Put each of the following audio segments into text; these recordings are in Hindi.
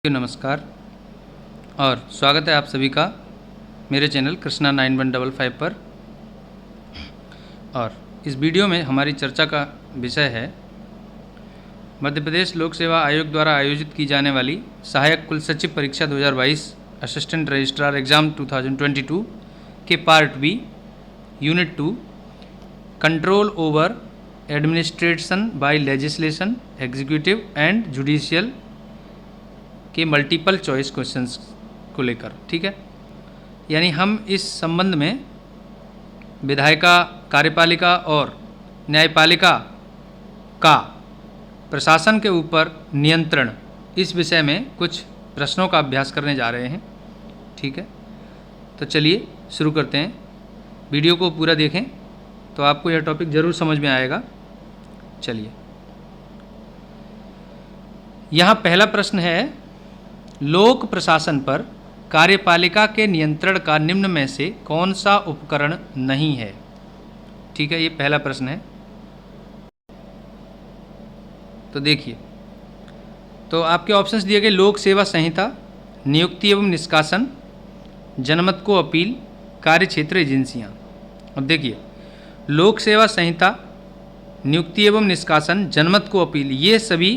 नमस्कार और स्वागत है आप सभी का मेरे चैनल कृष्णा 9155 पर। और इस वीडियो में हमारी चर्चा का विषय है मध्य प्रदेश लोक सेवा आयोग द्वारा आयोजित की जाने वाली सहायक कुल सचिव परीक्षा 2022 असिस्टेंट रजिस्ट्रार एग्ज़ाम 2022 के part B unit 2 control over administration by legislation executive and judicial के मल्टीपल चॉइस क्वेश्चंस को लेकर। ठीक है, यानी हम इस संबंध में विधायिका, कार्यपालिका और न्यायपालिका का प्रशासन के ऊपर नियंत्रण, इस विषय में कुछ प्रश्नों का अभ्यास करने जा रहे हैं। ठीक है, तो चलिए शुरू करते हैं। वीडियो को पूरा देखें तो आपको यह टॉपिक ज़रूर समझ में आएगा। चलिए, यहाँ पहला प्रश्न है, लोक प्रशासन पर कार्यपालिका के नियंत्रण का निम्न में से कौन सा उपकरण नहीं है। ठीक है, ये पहला प्रश्न है। तो देखिए, तो आपके ऑप्शंस दिए गए लोक सेवा संहिता, नियुक्ति एवं निष्कासन, जनमत को अपील, कार्यक्षेत्र एजेंसियां। अब देखिए, लोक सेवा संहिता, नियुक्ति एवं निष्कासन, जनमत को अपील, ये सभी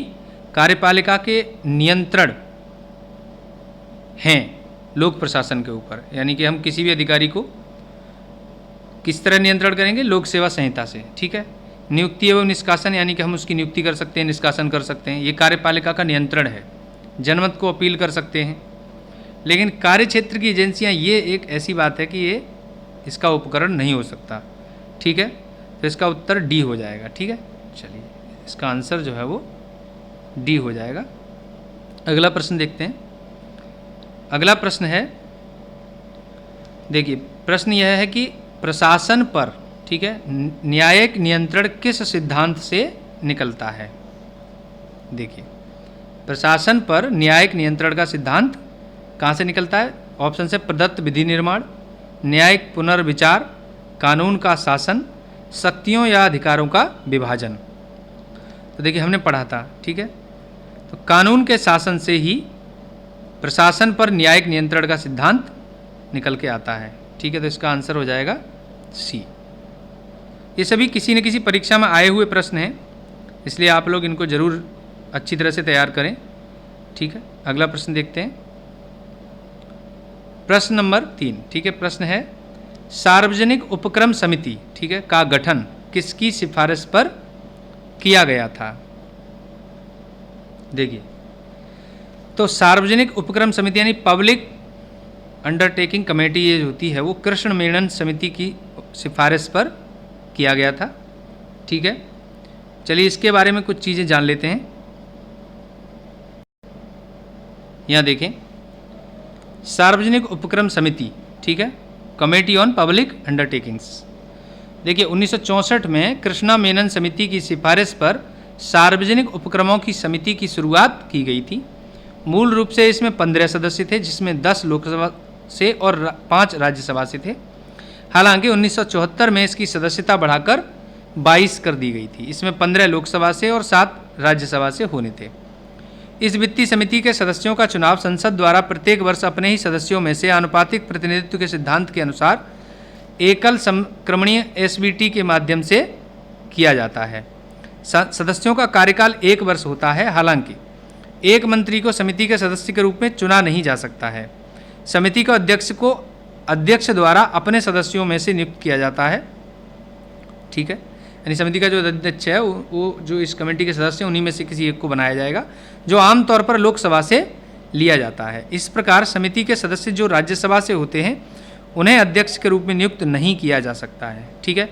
कार्यपालिका के नियंत्रण हैं लोक प्रशासन के ऊपर। यानी कि हम किसी भी अधिकारी को किस तरह नियंत्रण करेंगे, लोक सेवा संहिता से। ठीक है, नियुक्ति एवं निष्कासन यानी कि हम उसकी नियुक्ति कर सकते हैं, निष्कासन कर सकते हैं, ये कार्यपालिका का नियंत्रण है। जनमत को अपील कर सकते हैं। लेकिन कार्यक्षेत्र की एजेंसियां, ये एक ऐसी बात है कि ये इसका उपकरण नहीं हो सकता। ठीक है, तो इसका उत्तर डी हो जाएगा। ठीक है, चलिए इसका आंसर जो है वो डी हो जाएगा। अगला प्रश्न देखते हैं। अगला प्रश्न है, देखिए प्रश्न यह है कि प्रशासन पर, ठीक है, न्यायिक नियंत्रण किस सिद्धांत से निकलता है। देखिए, प्रशासन पर न्यायिक नियंत्रण का सिद्धांत कहाँ से निकलता है। ऑप्शन है प्रदत्त विधि निर्माण, न्यायिक पुनर्विचार, कानून का शासन, शक्तियों या अधिकारों का विभाजन। तो देखिए, हमने पढ़ा था, ठीक है, तो कानून के शासन से ही प्रशासन पर न्यायिक नियंत्रण का सिद्धांत निकल के आता है। ठीक है, तो इसका आंसर हो जाएगा सी। ये सभी किसी न किसी परीक्षा में आए हुए प्रश्न हैं, इसलिए आप लोग इनको जरूर अच्छी तरह से तैयार करें। ठीक है, अगला प्रश्न देखते हैं। प्रश्न नंबर 3। ठीक है, प्रश्न है, सार्वजनिक उपक्रम समिति, ठीक है, का गठन किसकी सिफारिश पर किया गया था। देखिए, तो सार्वजनिक उपक्रम समिति यानी पब्लिक अंडरटेकिंग कमेटी ये होती है, वो कृष्ण मेनन समिति की सिफारिश पर किया गया था। ठीक है, चलिए इसके बारे में कुछ चीज़ें जान लेते हैं। यहाँ देखें, सार्वजनिक उपक्रम समिति, ठीक है, कमेटी ऑन पब्लिक अंडरटेकिंग्स। देखिए, 1964 में कृष्णा मेनन समिति की सिफारिश पर सार्वजनिक उपक्रमों की समिति की शुरुआत की गई थी। मूल रूप से इसमें 15 सदस्य थे, जिसमें 10 लोकसभा से और 5 राज्यसभा से थे। हालांकि 1974 में इसकी सदस्यता बढ़ाकर 22 कर दी गई थी। इसमें 15 लोकसभा से और 7 राज्यसभा से होने थे। इस वित्तीय समिति के सदस्यों का चुनाव संसद द्वारा प्रत्येक वर्ष अपने ही सदस्यों में से आनुपातिक प्रतिनिधित्व के सिद्धांत के अनुसार एकल संक्रमणीय SVT के माध्यम से किया जाता है। सदस्यों का कार्यकाल 1 वर्ष होता है। हालांकि एक मंत्री को समिति के सदस्य के रूप में चुना नहीं जा सकता है। समिति को अध्यक्ष द्वारा अपने सदस्यों में से नियुक्त किया जाता है। ठीक है, यानी समिति का जो अध्यक्ष है वो जो इस कमेटी के सदस्य हैं उन्हीं में से किसी एक को बनाया जाएगा, जो आमतौर पर लोकसभा से लिया जाता है। इस प्रकार समिति के सदस्य जो राज्यसभा से होते हैं उन्हें अध्यक्ष के रूप में नियुक्त नहीं किया जा सकता है। ठीक है,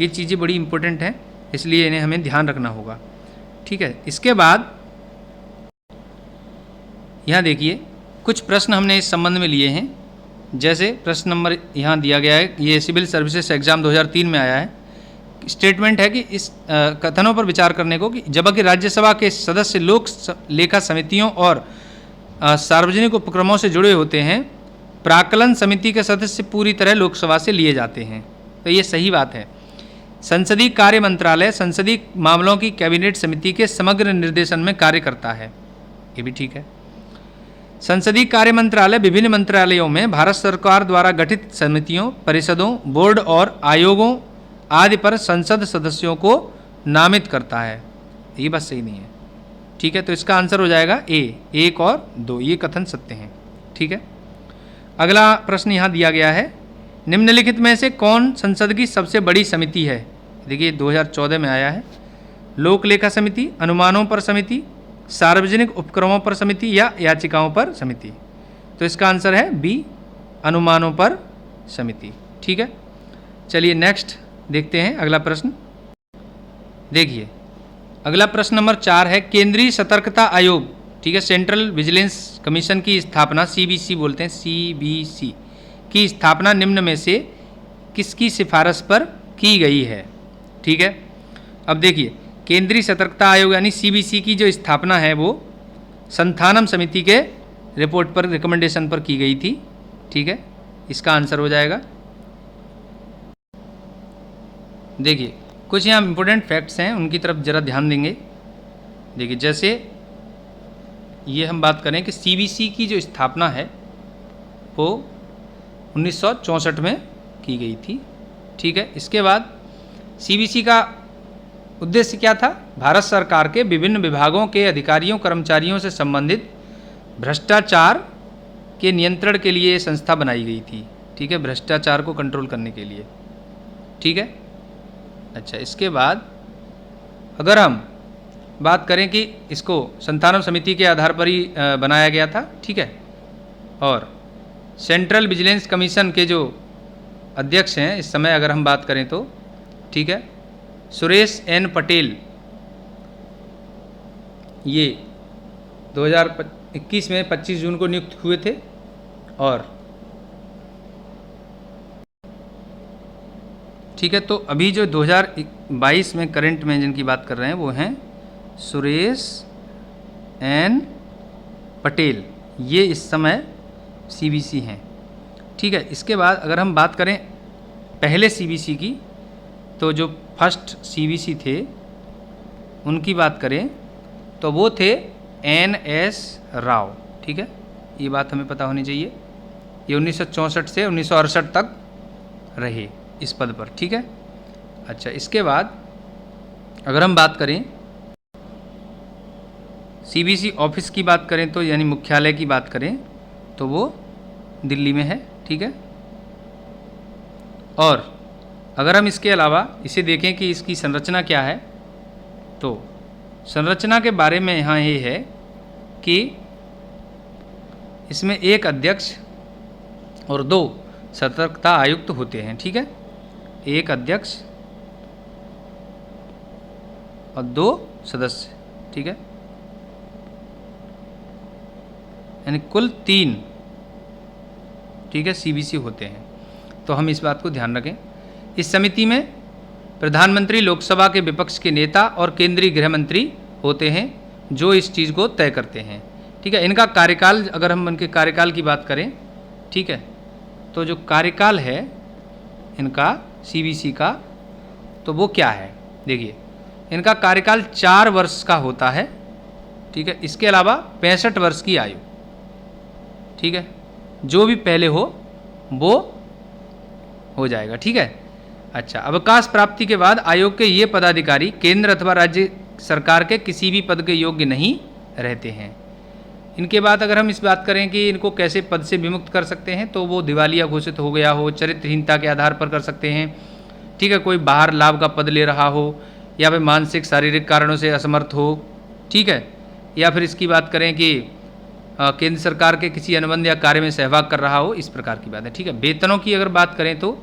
ये चीज़ें बड़ी इंपॉर्टेंट हैं, इसलिए इन्हें हमें ध्यान रखना होगा। ठीक है, इसके बाद यहाँ देखिए, कुछ प्रश्न हमने इस संबंध में लिए हैं। जैसे प्रश्न नंबर यहाँ दिया गया है, ये सिविल सर्विसेज एग्जाम 2003 में आया है। स्टेटमेंट है कि इस कथनों पर विचार करने को कि जबकि राज्यसभा के सदस्य लोक लेखा समितियों और सार्वजनिक उपक्रमों से जुड़े होते हैं, प्राक्कलन समिति के सदस्य पूरी तरह लोकसभा से लिए जाते हैं। तो ये सही बात है। संसदीय कार्य मंत्रालय संसदीय मामलों की कैबिनेट समिति के समग्र निर्देशन में कार्य करता है, ये भी ठीक है। संसदीय कार्य मंत्रालय विभिन्न मंत्रालयों में भारत सरकार द्वारा गठित समितियों, परिषदों, बोर्ड और आयोगों आदि पर संसद सदस्यों को नामित करता है। ये बात सही नहीं है, ठीक है। तो इसका आंसर हो जाएगा ए, 1 और 2, ये कथन सत्य हैं, ठीक है। अगला प्रश्न यहाँ दिया गया है, निम्नलिखित में से कौन संसद की सबसे बड़ी समिति है? देखिए 2014 में आया है। लोक लेखा समिति, अनुमानों पर समिति, सार्वजनिक उपक्रमों पर समिति या याचिकाओं पर समिति। तो इसका आंसर है बी, अनुमानों पर समिति, ठीक है। चलिए नेक्स्ट देखते हैं अगला प्रश्न। देखिए अगला प्रश्न नंबर 4 है, केंद्रीय सतर्कता आयोग, ठीक है, सेंट्रल विजिलेंस कमीशन की स्थापना, सीबीसी बोलते हैं, सीबीसी की स्थापना निम्न में से किसकी सिफारिश पर की गई है? ठीक है। अब देखिए केंद्रीय सतर्कता आयोग यानी सीबीसी की जो स्थापना है वो संथानम समिति के रिपोर्ट पर, रिकमेंडेशन पर की गई थी, ठीक है। इसका आंसर हो जाएगा, देखिए कुछ यहाँ इंपॉर्टेंट फैक्ट्स हैं, उनकी तरफ जरा ध्यान देंगे। देखिए जैसे ये हम बात करें कि सीबीसी की जो स्थापना है वो 1964 में की गई थी, ठीक है। इसके बाद सीबीसी का उद्देश्य क्या था? भारत सरकार के विभिन्न विभागों के अधिकारियों कर्मचारियों से संबंधित भ्रष्टाचार के नियंत्रण के लिए संस्था बनाई गई थी, ठीक है, भ्रष्टाचार को कंट्रोल करने के लिए, ठीक है। अच्छा, इसके बाद अगर हम बात करें कि इसको संथानम समिति के आधार पर ही बनाया गया था, ठीक है, और सेंट्रल विजिलेंस कमीशन के जो अध्यक्ष हैं इस समय अगर हम बात करें तो, ठीक है, सुरेश एन पटेल, ये 2021 में 25 जून को नियुक्त हुए थे। और ठीक है, तो अभी जो 2022 में करंट में जिनकी बात कर रहे हैं वो हैं सुरेश एन पटेल, ये इस समय सीबीसी हैं, ठीक है। इसके बाद अगर हम बात करें पहले सीबीसी की, तो जो फर्स्ट सीबीसी थे उनकी बात करें तो वो थे NS राव, ठीक है, ये बात हमें पता होनी चाहिए। ये 1964 से 1968 तक रहे इस पद पर, ठीक है। अच्छा, इसके बाद अगर हम बात करें सीबीसी ऑफिस की बात करें तो यानी मुख्यालय की बात करें तो वो दिल्ली में है, ठीक है। और अगर हम इसके अलावा इसे देखें कि इसकी संरचना क्या है, तो संरचना के बारे में यहाँ ये है कि इसमें एक अध्यक्ष और 2 सतर्कता आयुक्त होते हैं, ठीक है, एक अध्यक्ष और 2 सदस्य, ठीक है, यानी कुल 3, ठीक है, सीबीसी होते हैं। तो हम इस बात को ध्यान रखें। इस समिति में प्रधानमंत्री, लोकसभा के विपक्ष के नेता और केंद्रीय गृह मंत्री होते हैं जो इस चीज़ को तय करते हैं, ठीक है। इनका कार्यकाल, अगर हम इनके कार्यकाल की बात करें, ठीक है, तो जो कार्यकाल है इनका सीबीसी का, तो वो क्या है? देखिए इनका कार्यकाल 4 वर्ष का होता है, ठीक है। इसके अलावा 65 वर्ष की आयु, ठीक है, जो भी पहले हो वो हो जाएगा, ठीक है। अच्छा, अवकाश प्राप्ति के बाद आयोग के ये पदाधिकारी केंद्र अथवा राज्य सरकार के किसी भी पद के योग्य नहीं रहते हैं। इनके बाद अगर हम इस बात करें कि इनको कैसे पद से विमुक्त कर सकते हैं, तो वो दिवालिया घोषित हो गया हो, चरित्रहीनता के आधार पर कर सकते हैं, ठीक है, कोई बाहर लाभ का पद ले रहा हो या फिर मानसिक शारीरिक कारणों से असमर्थ हो, ठीक है, या फिर इसकी बात करें कि केंद्र सरकार के किसी अनुबंध या कार्य में सहभाग कर रहा हो, इस प्रकार की बात है, ठीक है। वेतनों की अगर बात करें तो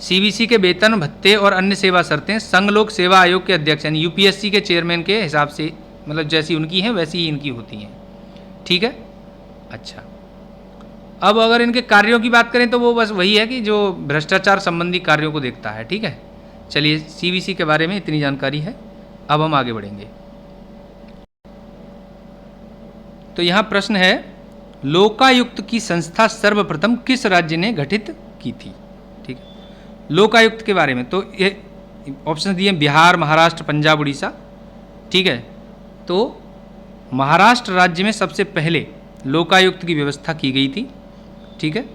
सीबीसी के वेतन, भत्ते और अन्य सेवा शर्तें संघ लोक सेवा आयोग के अध्यक्ष यानी यूपीएससी के चेयरमैन के हिसाब से, मतलब जैसी उनकी हैं वैसी ही इनकी होती हैं, ठीक है। अच्छा, अब अगर इनके कार्यों की बात करें तो वो बस वही है कि जो भ्रष्टाचार संबंधी कार्यों को देखता है, ठीक है। चलिए, सीबीसी के बारे में इतनी जानकारी है, अब हम आगे बढ़ेंगे। तो यहाँ प्रश्न है, लोकायुक्त की संस्था सर्वप्रथम किस राज्य ने गठित की थी? ठीक है, लोकायुक्त के बारे में तो ये ऑप्शन दिए बिहार, महाराष्ट्र, पंजाब, उड़ीसा, ठीक है। तो महाराष्ट्र राज्य में सबसे पहले लोकायुक्त की व्यवस्था की गई थी। ठीक है,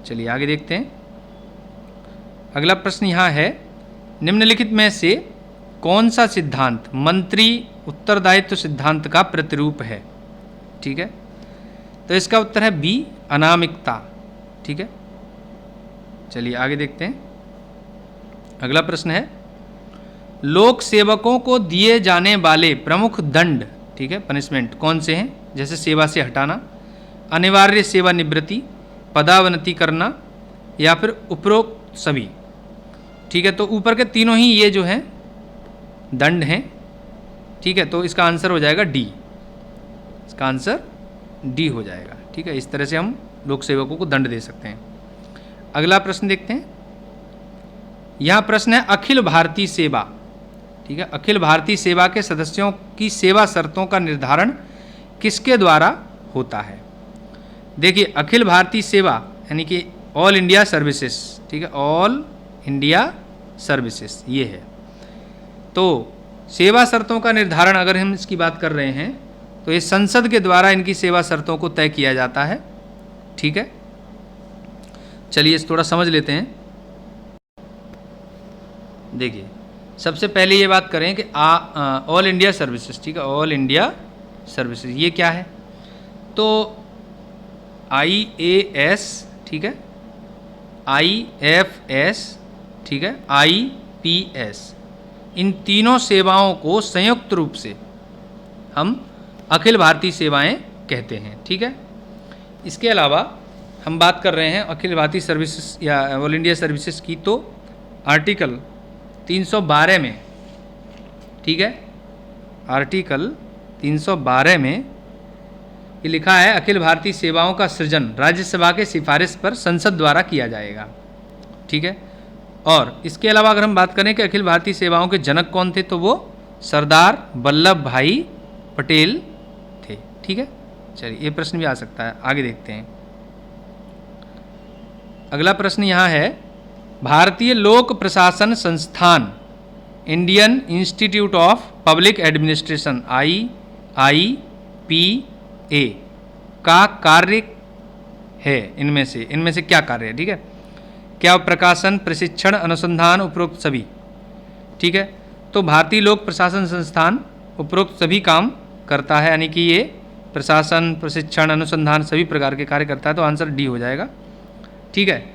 चलिए आगे देखते हैं। अगला प्रश्न यहाँ है, निम्नलिखित में से कौन सा सिद्धांत मंत्री उत्तरदायित्व सिद्धांत का प्रतिरूप है? ठीक है, तो इसका उत्तर है बी, अनामिकता। ठीक है, चलिए आगे देखते हैं। अगला प्रश्न है, लोक सेवकों को दिए जाने वाले प्रमुख दंड, ठीक है, पनिशमेंट कौन से हैं? जैसे सेवा से हटाना, अनिवार्य सेवानिवृत्ति, पदावनति करना, या फिर उपरोक्त सभी। ठीक है, तो ऊपर के तीनों ही ये जो हैं दंड हैं। ठीक है, तो इसका आंसर हो जाएगा डी, इसका आंसर डी हो जाएगा। ठीक है, इस तरह से हम लोक सेवकों को दंड दे सकते हैं। अगला प्रश्न देखते हैं। यहाँ प्रश्न है अखिल भारतीय सेवा। ठीक है, अखिल भारतीय सेवा के सदस्यों की सेवा शर्तों का निर्धारण किसके द्वारा होता है? देखिए, अखिल भारतीय सेवा यानी कि ऑल इंडिया सर्विसेज, ठीक है, ऑल इंडिया सर्विसेज ये है। तो सेवा शर्तों का निर्धारण अगर हम इसकी बात कर रहे हैं तो ये संसद के द्वारा इनकी सेवा शर्तों को तय किया जाता है। ठीक है, चलिए इस थोड़ा समझ लेते हैं। देखिए, सबसे पहले ये बात करें कि ऑल इंडिया सर्विसेज, ठीक है, ऑल इंडिया सर्विसेज ये क्या है? तो IAS, ठीक है, IFS, ठीक है, IPS, इन तीनों सेवाओं को संयुक्त रूप से हम अखिल भारतीय सेवाएं कहते हैं। ठीक है, इसके अलावा हम बात कर रहे हैं अखिल भारतीय सर्विसेज या ऑल इंडिया सर्विसेज की, तो आर्टिकल 312 में, ठीक है, आर्टिकल 312 में ये लिखा है अखिल भारतीय सेवाओं का सृजन राज्यसभा के सिफारिश पर संसद द्वारा किया जाएगा। ठीक है, और इसके अलावा अगर हम बात करें कि अखिल भारतीय सेवाओं के जनक कौन थे, तो वो सरदार वल्लभ भाई पटेल थे। ठीक है, चलिए ये प्रश्न भी आ सकता है, आगे देखते हैं। अगला प्रश्न यहाँ है, भारतीय लोक प्रशासन संस्थान Indian institute of public administration IIPA का कार्य है इनमें से क्या कार्य है? ठीक है, क्या प्रकाशन, प्रशिक्षण, अनुसंधान, उपरोक्त सभी? ठीक है, तो भारतीय लोक प्रशासन संस्थान उपरोक्त सभी काम करता है, यानी कि ये प्रशासन, प्रशिक्षण, अनुसंधान सभी प्रकार के कार्य करता है, तो आंसर डी हो जाएगा। ठीक है,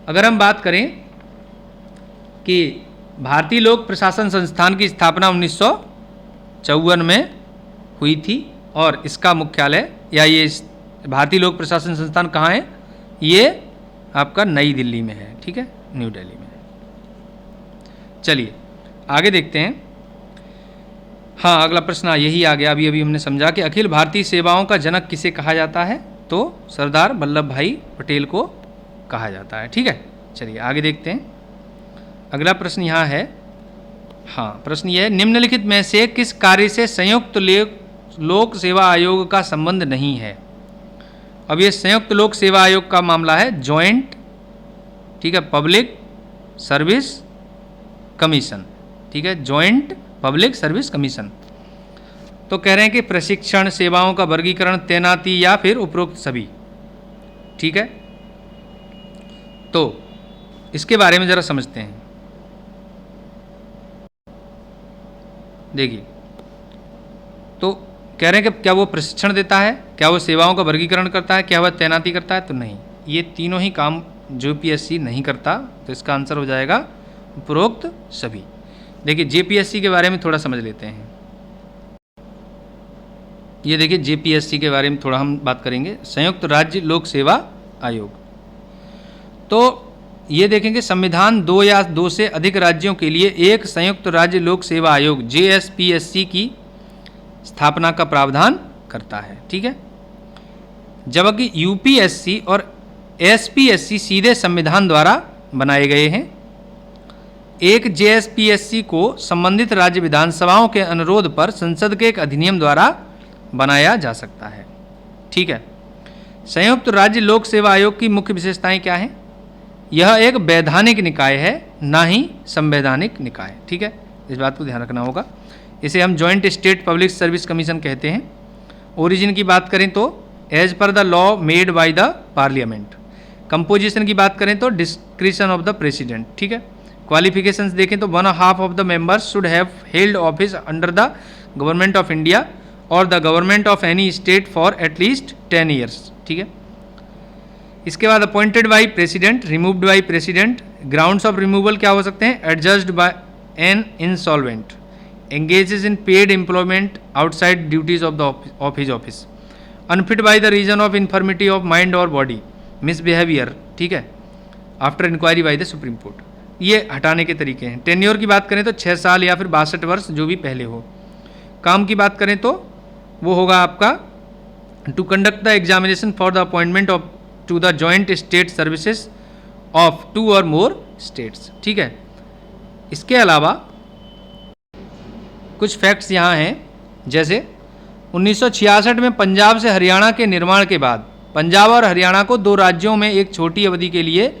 अगर हम बात करें कि भारतीय लोक प्रशासन संस्थान की स्थापना 1954 में हुई थी और इसका मुख्यालय या ये भारतीय लोक प्रशासन संस्थान कहाँ है? ये आपका नई दिल्ली में है। ठीक है, न्यू दिल्ली में। चलिए आगे देखते हैं। हाँ, अगला प्रश्न यही आ गया, अभी हमने समझा कि अखिल भारतीय सेवाओं का जनक किसे कहा जाता है, तो सरदार वल्लभ भाई पटेल को कहा जाता है। ठीक है, चलिए आगे देखते हैं। अगला प्रश्न यहाँ है, हाँ प्रश्न यह है, निम्नलिखित में से किस कार्य से संयुक्त लोक सेवा आयोग का संबंध नहीं है? अब ये संयुक्त लोक सेवा आयोग का मामला है, जॉइंट, ठीक है, पब्लिक सर्विस कमीशन। ठीक है, जॉइंट पब्लिक सर्विस कमीशन। तो कह रहे हैं कि प्रशिक्षण, सेवाओं का वर्गीकरण, तैनाती या फिर उपरोक्त सभी। ठीक है, तो इसके बारे में जरा समझते हैं। देखिए, तो कह रहे हैं कि क्या वो प्रशिक्षण देता है, क्या वो सेवाओं का वर्गीकरण करता है, क्या वह तैनाती करता है? तो नहीं, ये तीनों ही काम JPSC नहीं करता, तो इसका आंसर हो जाएगा उपरोक्त सभी। देखिए JPSC के बारे में थोड़ा समझ लेते हैं। ये देखिए JPSC के बारे में थोड़ा हम बात करेंगे, संयुक्त राज्य लोक सेवा आयोग। तो ये देखेंगे संविधान 2 या 2 से अधिक राज्यों के लिए एक संयुक्त राज्य लोक सेवा आयोग JSPSC की स्थापना का प्रावधान करता है। ठीक है, जबकि UPSC और SPSC सीधे संविधान द्वारा बनाए गए हैं। एक JSPSC को संबंधित राज्य विधानसभाओं के अनुरोध पर संसद के एक अधिनियम द्वारा बनाया जा सकता है। ठीक है, संयुक्त राज्य लोक सेवा आयोग की मुख्य विशेषताएं क्या हैं? यह एक वैधानिक निकाय है, ना ही संवैधानिक निकाय। ठीक है, इस बात को ध्यान रखना होगा। इसे हम joint state public service commission कहते हैं। ओरिजिन की बात करें तो as per the law made by the parliament. Composition की बात करें तो डिस्क्रिशन ऑफ द प्रेसिडेंट, ठीक है। क्वालिफिकेशंस देखें तो 1/2 of the members should have held office under the government of India और the government of any state for at least 10 years, ठीक है। इसके बाद appointed by president, removed by president. Grounds of removal क्या हो सकते हैं? Adjudged by an insolvent, engages in paid employment outside duties of his office, unfit by the reason of infirmity of mind और बॉडी, मिसबिहेवियर, ठीक है, after inquiry by the Supreme Court. ये हटाने के तरीके हैं। टेन्योर की बात करें तो 6 साल या फिर 62 वर्ष, जो भी पहले हो। काम की बात करें तो वो होगा आपका to conduct the examination for the appointment of to the joint state services of 2 और मोर स्टेट्स, ठीक है। इसके अलावा कुछ फैक्ट्स यहाँ हैं, जैसे 1966 में पंजाब से हरियाणा के निर्माण के बाद पंजाब और हरियाणा को 2 राज्यों में एक छोटी अवधि के लिए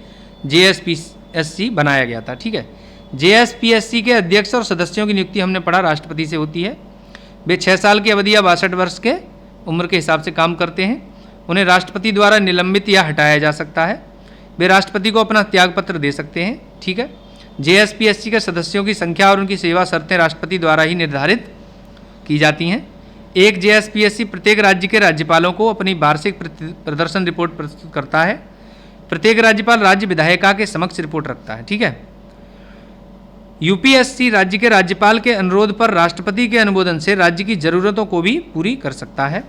JSPSC बनाया गया था, ठीक है। JSPSC के अध्यक्ष और सदस्यों की नियुक्ति हमने पढ़ा राष्ट्रपति से होती है। वे 6 साल की अवधि या 62 वर्ष के उम्र के हिसाब से काम करते हैं। उन्हें राष्ट्रपति द्वारा निलंबित या हटाया जा सकता है। वे राष्ट्रपति को अपना त्यागपत्र दे सकते हैं, ठीक है। JSPSC के सदस्यों की संख्या और उनकी सेवा शर्तें राष्ट्रपति द्वारा ही निर्धारित की जाती हैं। एक JSPSC प्रत्येक राज्य के राज्यपालों को अपनी वार्षिक प्रदर्शन रिपोर्ट प्रस्तुत करता है। प्रत्येक राज्यपाल राज्य विधायिका के समक्ष रिपोर्ट रखता है, ठीक है। UPSC राज्य के राज्यपाल के अनुरोध पर राष्ट्रपति के अनुमोदन से राज्य की जरूरतों को भी पूरी कर सकता है।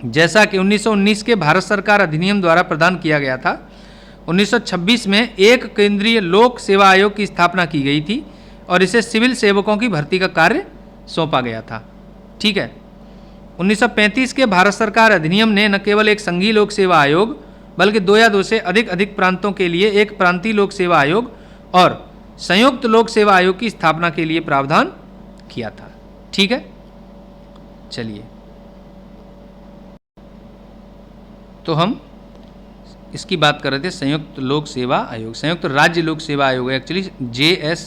जैसा कि 1919 के भारत सरकार अधिनियम द्वारा प्रदान किया गया था, 1926 में एक केंद्रीय लोक सेवा आयोग की स्थापना की गई थी और इसे सिविल सेवकों की भर्ती का कार्य सौंपा गया था, ठीक है। 1935 के भारत सरकार अधिनियम ने न केवल एक संघीय लोक सेवा आयोग बल्कि 2 या 2 से अधिक प्रांतों के लिए एक प्रांतीय लोक सेवा आयोग और संयुक्त लोक सेवा आयोग की स्थापना के लिए प्रावधान किया था, ठीक है। चलिए, तो हम इसकी बात कर रहे थे संयुक्त लोक सेवा आयोग, संयुक्त राज्य लोक सेवा आयोग, एक्चुअली JSPSC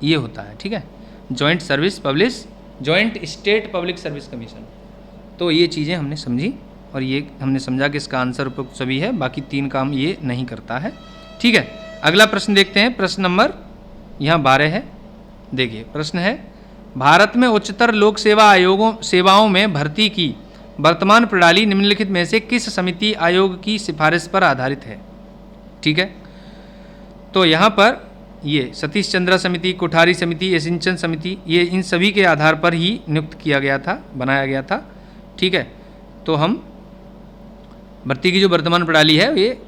ये होता है, ठीक है, joint state public service commission. तो ये चीज़ें हमने समझी और ये हमने समझा कि इसका आंसर उपयुक्त सभी है, बाकी 3 काम ये नहीं करता है, ठीक है। अगला प्रश्न देखते हैं, प्रश्न नंबर यहाँ 12 है। देखिए प्रश्न है, भारत में उच्चतर लोक सेवा सेवाओं में भर्ती की वर्तमान प्रणाली निम्नलिखित में से किस समिति आयोग की सिफारिश पर आधारित है, ठीक है। तो यहाँ पर ये सतीश चंद्रा समिति, कोठारी समिति, एसिंचन समिति, ये इन सभी के आधार पर ही नियुक्त किया गया था, बनाया गया था, ठीक है। तो हम भर्ती की जो वर्तमान प्रणाली है ये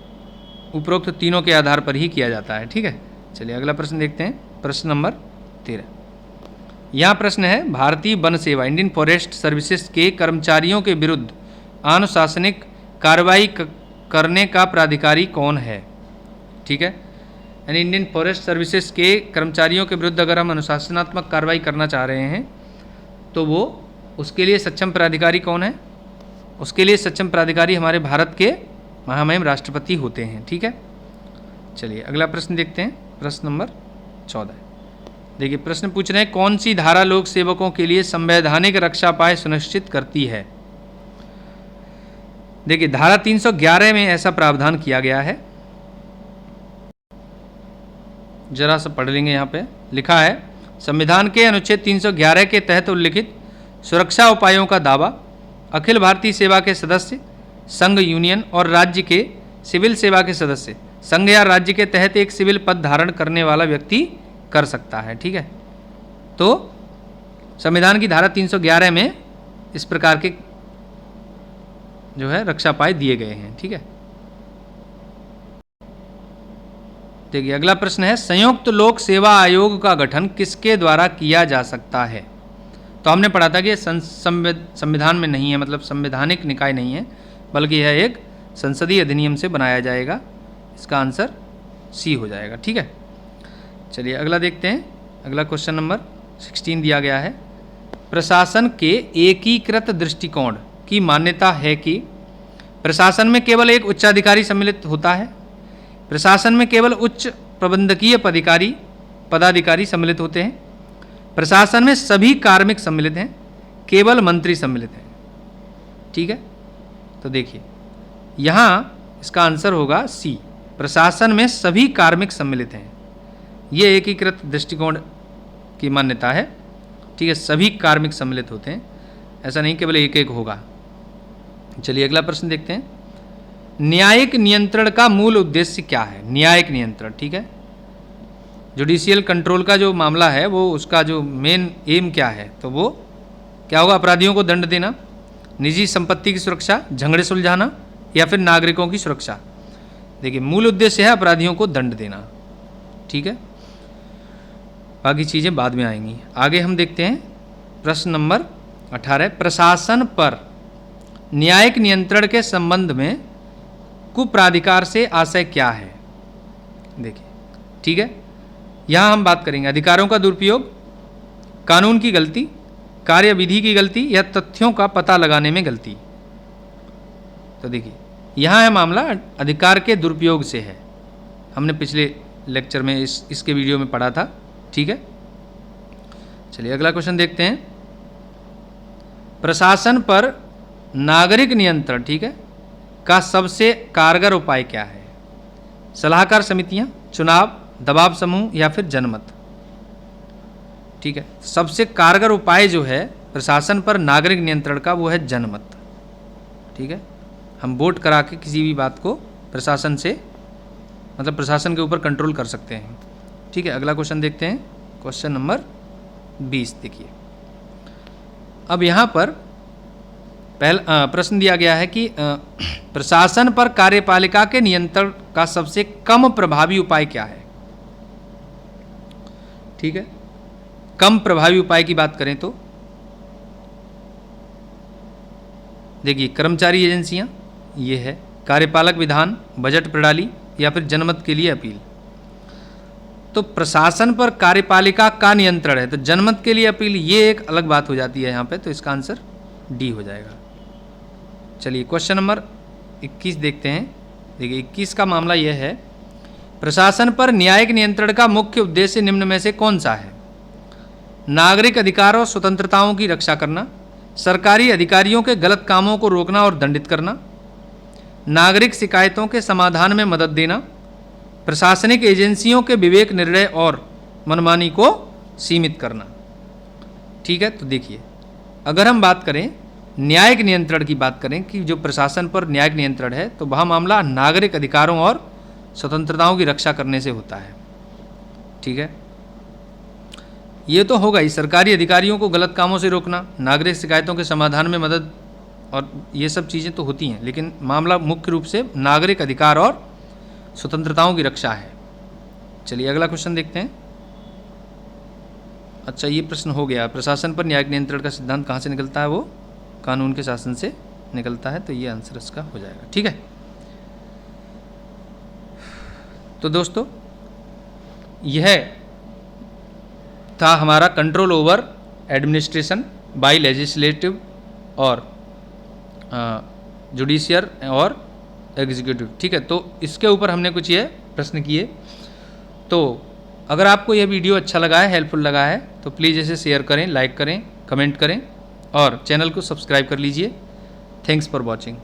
उपरोक्त तीनों के आधार पर ही किया जाता है, ठीक है। चलिए अगला प्रश्न देखते हैं, प्रश्न नंबर 13। यहाँ प्रश्न है, भारतीय वन सेवा इंडियन फॉरेस्ट सर्विसेज के कर्मचारियों के विरुद्ध अनुशासनिक कार्रवाई करने का प्राधिकारी कौन है, ठीक है। यानी इंडियन फॉरेस्ट सर्विसेज के कर्मचारियों के विरुद्ध अगर हम अनुशासनात्मक कार्रवाई करना चाह रहे हैं तो वो उसके लिए सक्षम प्राधिकारी कौन है? उसके लिए सक्षम प्राधिकारी हमारे भारत के महामहिम राष्ट्रपति होते हैं, ठीक है। चलिए अगला प्रश्न देखते हैं, प्रश्न नंबर 14। देखिए प्रश्न पूछ रहे हैं, कौन सी धारा लोक सेवकों के लिए संवैधानिक रक्षा पाए सुनिश्चित करती है? देखिए धारा 311 में ऐसा प्रावधान किया गया है, जरा सा पढ़ लेंगे। यहाँ पे लिखा है, संविधान के अनुच्छेद 311 के तहत उल्लिखित सुरक्षा उपायों का दावा अखिल भारतीय सेवा के सदस्य, संघ, यूनियन और राज्य के सिविल सेवा के सदस्य, संघ या राज्य के तहत एक सिविल पद धारण करने वाला व्यक्ति कर सकता है, ठीक है। तो संविधान की धारा 311 में इस प्रकार के जो है रक्षा पाए दिए गए हैं, ठीक है। देखिए अगला प्रश्न है, संयुक्त लोक सेवा आयोग का गठन किसके द्वारा किया जा सकता है? तो हमने पढ़ा था कि संविधान में नहीं है, मतलब संवैधानिक निकाय नहीं है, बल्कि यह एक संसदीय अधिनियम से बनाया जाएगा। इसका आंसर सी हो जाएगा, ठीक है। चलिए अगला देखते हैं, अगला क्वेश्चन नंबर 16 दिया गया है, प्रशासन के एकीकृत दृष्टिकोण की मान्यता है कि प्रशासन में केवल एक उच्चाधिकारी सम्मिलित होता है, प्रशासन में केवल उच्च प्रबंधकीय पदाधिकारी सम्मिलित होते हैं, प्रशासन में सभी कार्मिक सम्मिलित हैं, केवल मंत्री सम्मिलित हैं, ठीक है, तो देखिए यहाँ इसका आंसर होगा सी, प्रशासन में सभी कार्मिक सम्मिलित हैं। ये एकीकृत दृष्टिकोण की मान्यता है, ठीक है, सभी कार्मिक सम्मिलित होते हैं, ऐसा नहीं केवल एक एक होगा। चलिए अगला प्रश्न देखते हैं, न्यायिक नियंत्रण का मूल उद्देश्य क्या है? न्यायिक नियंत्रण, ठीक है, जुडिशियल कंट्रोल का जो मामला है वो उसका जो मेन एम क्या है, तो वो क्या होगा? अपराधियों को दंड देना, निजी संपत्ति की सुरक्षा, झगड़े सुलझाना, या फिर नागरिकों की सुरक्षा। देखिए मूल उद्देश्य है अपराधियों को दंड देना, ठीक है, बाकी चीज़ें बाद में आएंगी। आगे हम देखते हैं प्रश्न नंबर 18, प्रशासन पर न्यायिक नियंत्रण के संबंध में कुप्राधिकार से आशय क्या है? देखिए, ठीक है, यहाँ हम बात करेंगे अधिकारों का दुरुपयोग, कानून की गलती, कार्यविधि की गलती, या तथ्यों का पता लगाने में गलती। तो देखिए यहाँ है मामला अधिकार के दुरुपयोग से है, हमने पिछले लेक्चर में इसके वीडियो में पढ़ा था, ठीक है। चलिए अगला क्वेश्चन देखते हैं, प्रशासन पर नागरिक नियंत्रण, ठीक है, का सबसे कारगर उपाय क्या है? सलाहकार समितियां, चुनाव, दबाव समूह, या फिर जनमत। ठीक है, सबसे कारगर उपाय जो है प्रशासन पर नागरिक नियंत्रण का वो है जनमत, ठीक है। हम वोट करा के किसी भी बात को प्रशासन से, मतलब प्रशासन के ऊपर कंट्रोल कर सकते हैं, ठीक है। अगला क्वेश्चन देखते हैं, क्वेश्चन नंबर 20 देखिए। अब यहाँ पर पहला प्रश्न दिया गया है कि प्रशासन पर कार्यपालिका के नियंत्रण का सबसे कम प्रभावी उपाय क्या है? ठीक है, कम प्रभावी उपाय की बात करें तो देखिए कर्मचारी एजेंसियां, ये है, कार्यपालक विधान, बजट प्रणाली, या फिर जनमत के लिए अपील। तो प्रशासन पर कार्यपालिका का नियंत्रण है तो जनमत के लिए अपील, ये एक अलग बात हो जाती है यहाँ पे, तो इसका आंसर डी हो जाएगा। चलिए क्वेश्चन नंबर 21 देखते हैं। देखिए 21 का मामला यह है, प्रशासन पर न्यायिक नियंत्रण का मुख्य उद्देश्य निम्न में से कौन सा है? नागरिक अधिकार और स्वतंत्रताओं की रक्षा करना, सरकारी अधिकारियों के गलत कामों को रोकना और दंडित करना, नागरिक शिकायतों के समाधान में मदद देना, प्रशासनिक एजेंसियों के विवेक निर्णय और मनमानी को सीमित करना। ठीक है, तो देखिए अगर हम बात करें न्यायिक नियंत्रण की बात करें कि जो प्रशासन पर न्यायिक नियंत्रण है तो वह मामला नागरिक अधिकारों और स्वतंत्रताओं की रक्षा करने से होता है। ठीक है, ये तो होगा ही, सरकारी अधिकारियों को गलत कामों से रोकना, नागरिक शिकायतों के समाधान में मदद, और ये सब चीज़ें तो होती हैं, लेकिन मामला मुख्य रूप से नागरिक अधिकार और स्वतंत्रताओं की रक्षा है। चलिए अगला क्वेश्चन देखते हैं। अच्छा, ये प्रश्न हो गया, प्रशासन पर न्यायिक नियंत्रण का सिद्धांत कहाँ से निकलता है? वो कानून के शासन से निकलता है, तो ये आंसर इसका हो जाएगा। ठीक है, तो दोस्तों यह था हमारा control over administration by legislative और जुडिशियल और एग्जीक्यूटिव। ठीक है, तो इसके ऊपर हमने कुछ ये प्रश्न किए। तो अगर आपको यह वीडियो अच्छा लगा है, हेल्पफुल लगा है, तो प्लीज़ इसे शेयर करें, लाइक करें, कमेंट करें और चैनल को सब्सक्राइब कर लीजिए। Thanks for watching.